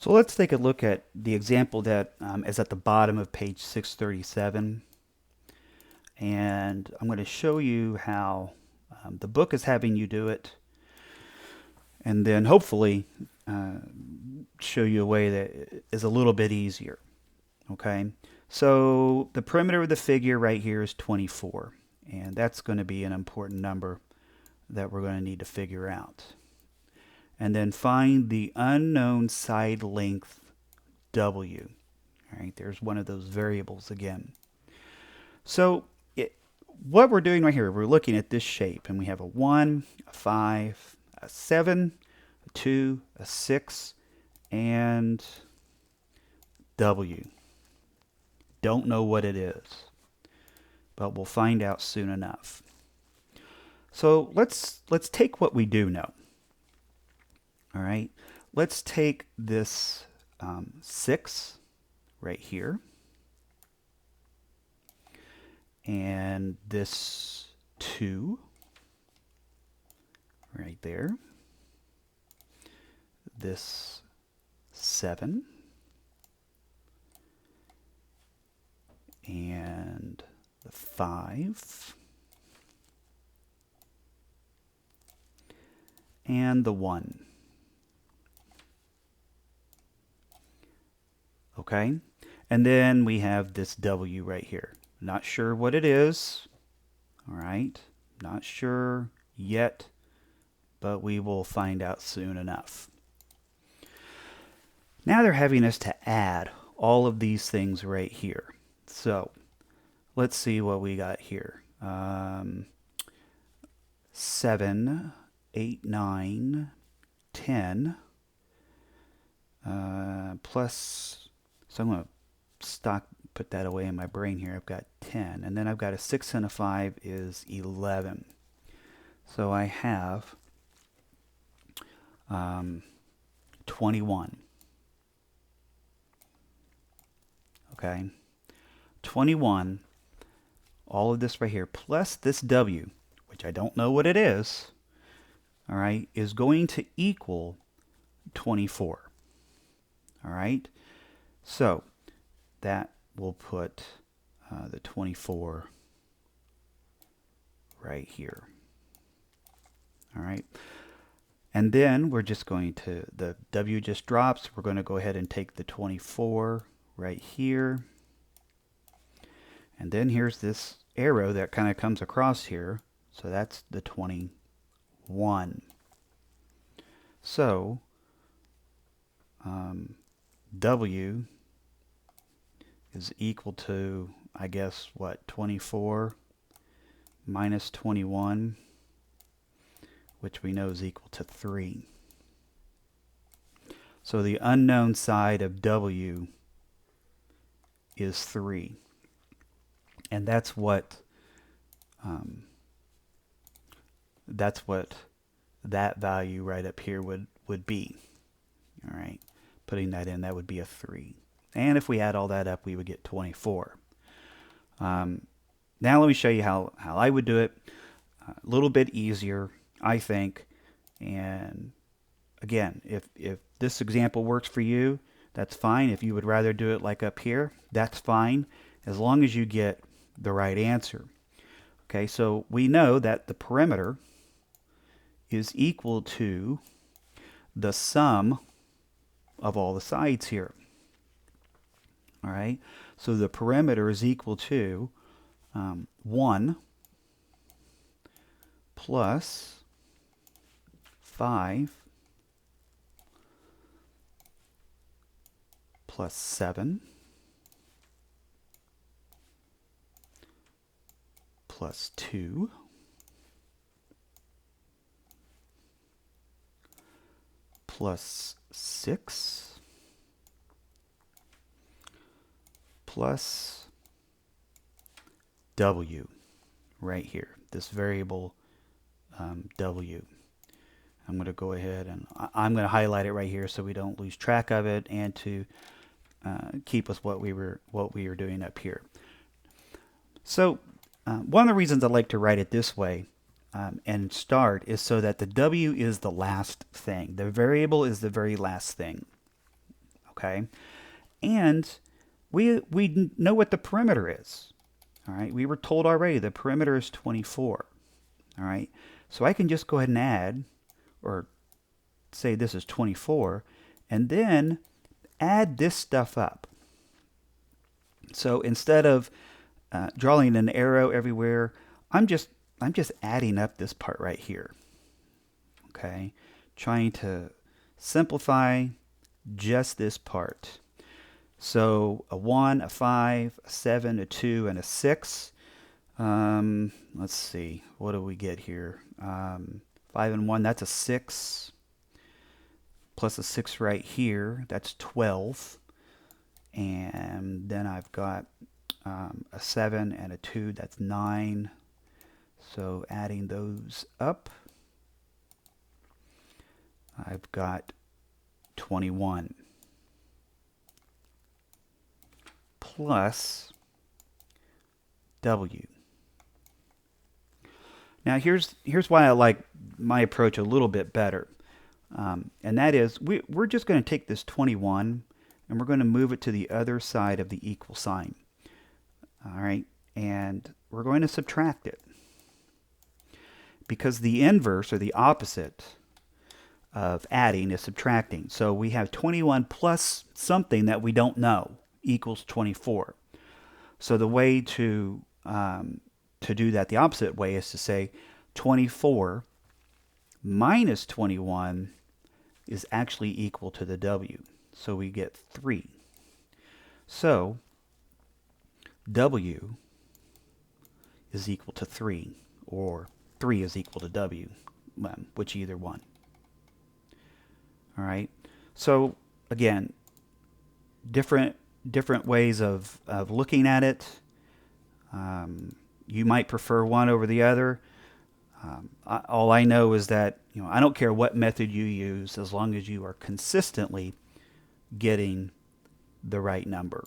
So let's take a look at the example that is at the bottom of page 637. And I'm going to show you how the book is having you do it. And then hopefully show you a way that is a little bit easier. Okay. So the perimeter of the figure right here is 24. And that's going to be an important number that we're going to need to figure out. And then find the unknown side length W. All right, there's one of those variables again. So what we're doing right here, we're looking at this shape, and we have a 1, a 5, a 7, a 2, a 6, and W. Don't know what it is, but we'll find out soon enough. So let's take what we do know. All right, let's take this 6 right here, and this 2 right there, this 7, and the 5, and the 1. Okay, and then we have this W right here. Not sure what it is. All right, not sure yet, but we will find out soon enough. Now they're having us to add all of these things right here. So let's see what we got here. 7, 8, 9, 10, plus, so I'm going to put that away in my brain here. I've got 10, and then I've got a 6 and a 5 is 11. So I have 21. Okay, 21, all of this right here, plus this W, which I don't know what it is, all right, is going to equal 24. All right, so that will put the 24 right here. All right, and then we're just going to, the W just drops, we're going to go ahead and take the 24 right here. And then here's this arrow that kind of comes across here. So that's the 21. So W is equal to, I guess, what, 24 minus 21, which we know is equal to 3. So the unknown side of W is 3. And that's what that value right up here would be. All right, putting that in, that would be a 3. And if we add all that up, we would get 24. Now let me show you how I would do it. A little bit easier, I think. And again, if this example works for you, that's fine. If you would rather do it like up here, that's fine, as long as you get the right answer. Okay, so we know that the perimeter is equal to the sum of all the sides here. All right, so the perimeter is equal to 1 plus 5 plus 7 plus 2 plus 6 plus W right here, this variable W. I'm going to go ahead and I'm going to highlight it right here so we don't lose track of it, and to keep with what we were doing up here. So one of the reasons I like to write it this way and start is so that the W is the last thing. The variable is the very last thing. Okay, and we know what the perimeter is. All right, we were told already the perimeter is 24. All right, so I can just go ahead and add, or say this is 24, and then add this stuff up. So instead of drawing an arrow everywhere, I'm just adding up this part right here. Okay, trying to simplify just this part. So a 1, a 5, a 7, a 2, and a 6. Let's see, what do we get here? 5 and 1, that's a 6. Plus a 6 right here, that's 12. And then I've got a 7 and a 2, that's 9. So adding those up, I've got 21 plus W. Now here's why I like my approach a little bit better. And that is, we're just going to take this 21 and we're going to move it to the other side of the equal sign. All right, and we're going to subtract it. Because the inverse, or the opposite, of adding is subtracting. So we have 21 plus something that we don't know equals 24. So the way to do that the opposite way is to say 24 minus 21 is actually equal to the W. So we get 3. So W is equal to 3, or 3 is equal to W, which either one. All right. So again, different ways of looking at it. You might prefer one over the other. All I know is that I don't care what method you use, as long as you are consistently getting the right number.